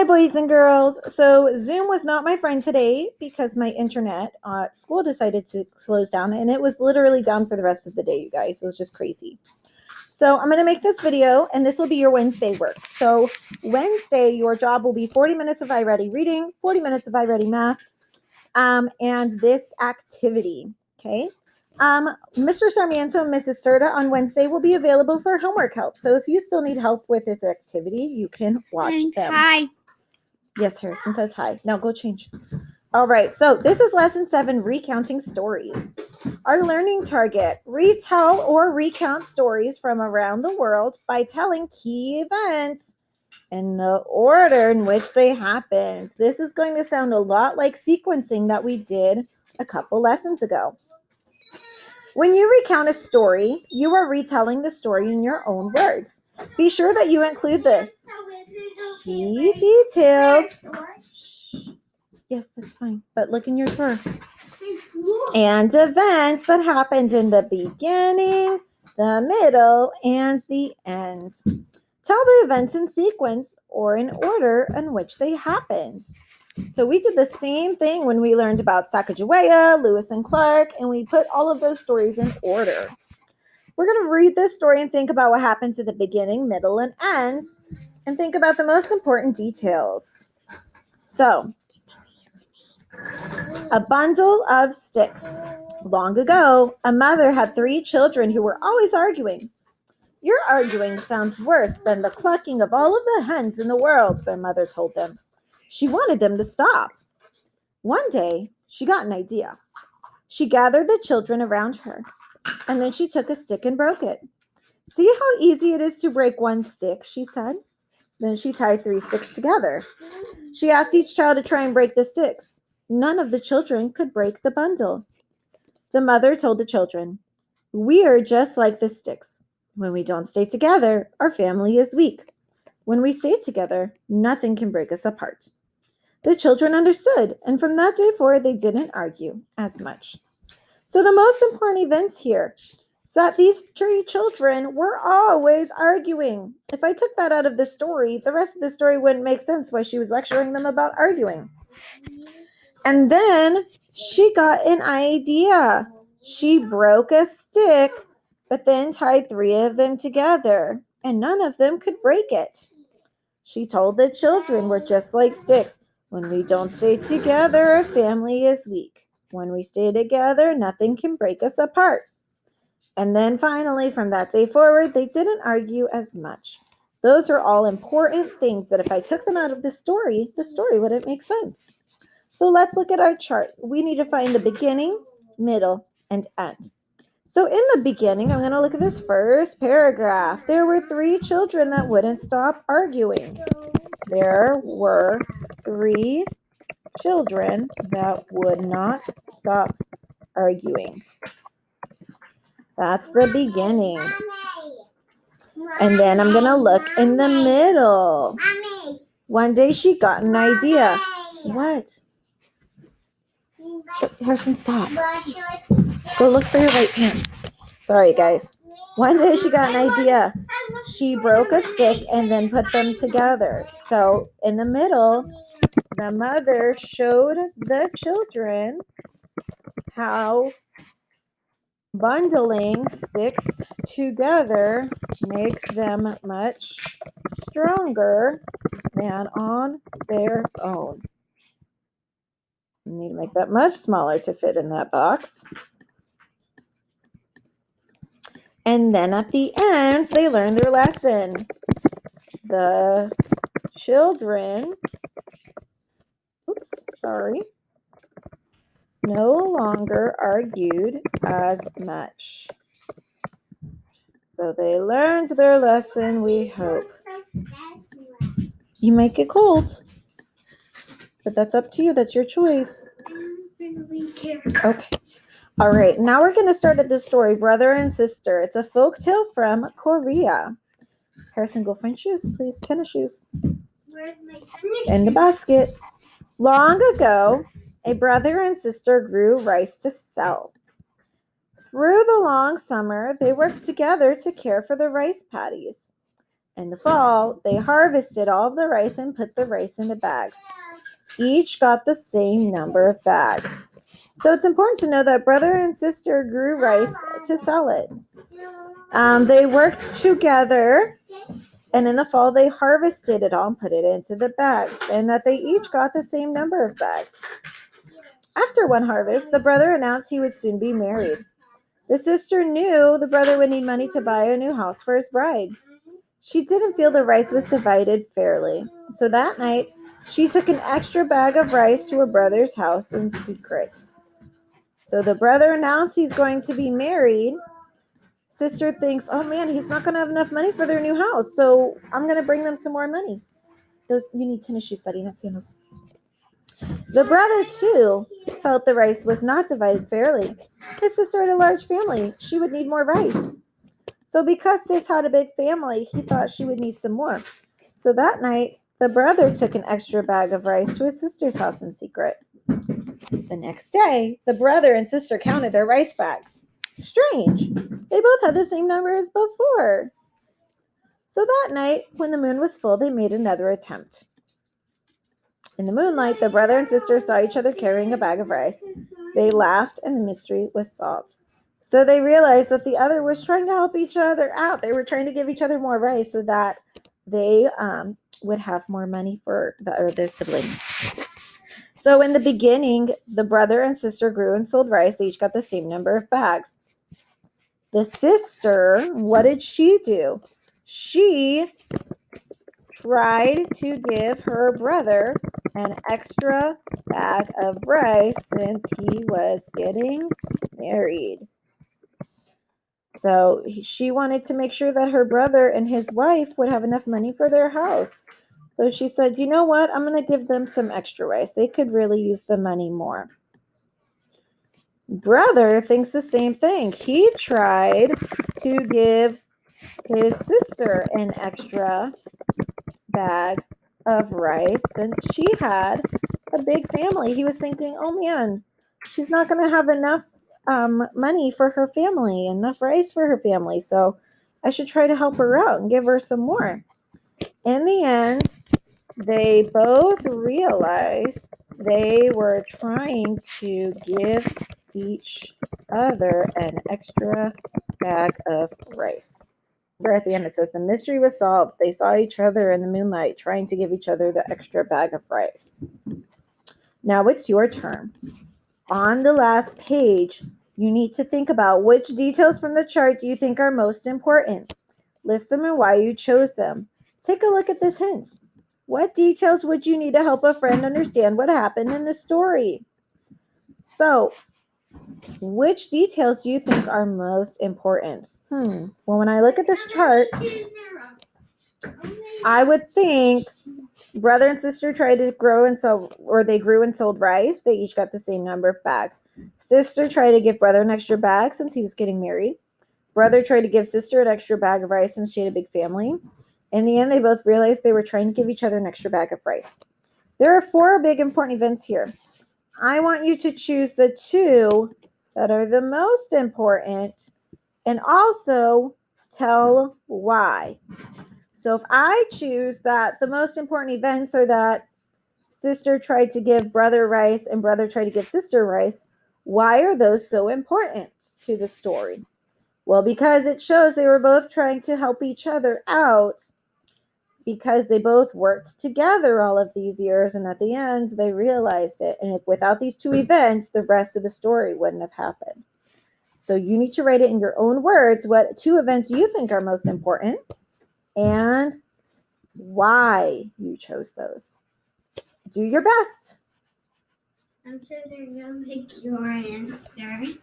boys and girls. So Zoom was not my friend today because my internet at school decided to close down, and it was literally down for the rest of the day, you guys. It was just crazy. So I'm going to make this video, and this will be your Wednesday work. So Wednesday, your job will be 40 minutes of iReady reading, 40 minutes of iReady math, and this activity, okay? Mr. Sarmiento and Mrs. Serta on Wednesday will be available for homework help. So if you still need help with this activity, you can watch them. Hi. Yes, Harrison says hi. Now go change. All right, so this is lesson 7, recounting stories. Our learning target: retell or recount stories from around the world by telling key events in the order in which they happened. This is going to sound a lot like sequencing that we did a couple lessons ago. When you recount a story, you are retelling the story in your own words. Be sure that you include the key details. Yes, that's fine. But look in your drawer. And events that happened in the beginning, the middle, and the end. Tell the events in sequence or in order in which they happened. So we did the same thing when we learned about Sacagawea, Lewis and Clark, and we put all of those stories in order. We're going to read this story and think about what happens at the beginning, middle, and end, and think about the most important details. So, a bundle of sticks. Long ago, a mother had 3 children who were always arguing. Your arguing sounds worse than the clucking of all of the hens in the world, their mother told them. She wanted them to stop. One day, she got an idea. She gathered the children around her, and then she took a stick and broke it. See how easy it is to break one stick, she said. Then she tied 3 sticks together. She asked each child to try and break the sticks. None of the children could break the bundle. The mother told the children, "We are just like the sticks. When we don't stay together, our family is weak. When we stay together, nothing can break us apart." The children understood, and from that day forward, they didn't argue as much. So the most important events here is that these 3 children were always arguing. If I took that out of the story, the rest of the story wouldn't make sense why she was lecturing them about arguing. And then she got an idea. She broke a stick, but then tied 3 of them together, and none of them could break it. She told the children, "We're just like sticks. When we don't stay together, our family is weak. When we stay together, nothing can break us apart." And then finally, from that day forward, they didn't argue as much. Those are all important things that if I took them out of the story wouldn't make sense. So let's look at our chart. We need to find the beginning, middle, and end. So in the beginning, I'm going to look at this first paragraph. There were 3 children that wouldn't stop arguing. There were 3 children that would not stop arguing. That's the beginning. And then I'm going to look in the middle. One day she got an idea. What? Harrison, stop. Go look for your white pants. Sorry, guys. One day she got an idea. She broke a stick and then put them together. So in the middle, the mother showed the children how bundling sticks together makes them much stronger than on their own. You need to make that much smaller to fit in that box. And then at the end, they learn their lesson. The children, no longer argued as much. So they learned their lesson, we hope. You might get cold, but that's up to you. That's your choice. Okay. All right. Now we're going to start at the story, Brother and Sister. It's a folktale from Korea. Harrison, go find shoes, please. Tennis shoes. Where's my tennis In the basket. Long ago, a brother and sister grew rice to sell. Through the long summer, they worked together to care for the rice paddies. In the fall, they harvested all of the rice and put the rice into bags. Each got the same number of bags. So it's important to know that brother and sister grew rice to sell it. They worked together, and in the fall they harvested it all and put it into the bags, and that they each got the same number of bags. After one harvest, the brother announced he would soon be married. The sister knew the brother would need money to buy a new house for his bride. She didn't feel the rice was divided fairly, so that night she took an extra bag of rice to her brother's house in secret. So the brother announced he's going to be married. Sister thinks, oh man, he's not going to have enough money for their new house, so I'm going to bring them some more money. You need tennis shoes, buddy, not sandals. The brother, too, felt the rice was not divided fairly. His sister had a large family. She would need more rice. So because Sis had a big family, he thought she would need some more. So that night, the brother took an extra bag of rice to his sister's house in secret. The next day, the brother and sister counted their rice bags. Strange. They both had the same number as before. So that night, when the moon was full, they made another attempt. In the moonlight, the brother and sister saw each other carrying a bag of rice. They laughed, and the mystery was solved. So they realized that the other was trying to help each other out. They were trying to give each other more rice so that they would have more money for their sibling. So in the beginning, the brother and sister grew and sold rice. They each got the same number of bags. The sister, what did she do? She tried to give her brother an extra bag of rice since he was getting married. So she wanted to make sure that her brother and his wife would have enough money for their house. So she said, you know what? I'm going to give them some extra rice. They could really use the money more. Brother thinks the same thing. He tried to give his sister an extra bag of rice since she had a big family. He was thinking, oh man, she's not going to have enough money for her family, enough rice for her family. So I should try to help her out and give her some more. In the end, they both realized they were trying to give each other an extra bag of rice. Where at the end it says the mystery was solved. They saw each other in the moonlight trying to give each other the extra bag of rice. Now it's your turn. On the last page, you need to think about which details from the chart do you think are most important. List them and why you chose them. Take a look at this hint. What details would you need to help a friend understand what happened in the story? So, which details do you think are most important? Well, when I look at this chart, I would think brother and sister tried to grow and sell, or they grew and sold rice. They each got the same number of bags. Sister tried to give brother an extra bag since he was getting married. Brother tried to give sister an extra bag of rice since she had a big family. In the end, they both realized they were trying to give each other an extra bag of rice. There are 4 big important events here. I want you to choose the 2 that are the most important and also tell why. So if I choose that the most important events are that sister tried to give brother rice and brother tried to give sister rice, why are those so important to the story? Well, because it shows they were both trying to help each other out because they both worked together all of these years, and at the end they realized it. And if without these 2 events, the rest of the story wouldn't have happened. So you need to write it in your own words what 2 events you think are most important and why you chose those. Do your best. I'm sure they're gonna pick your answer.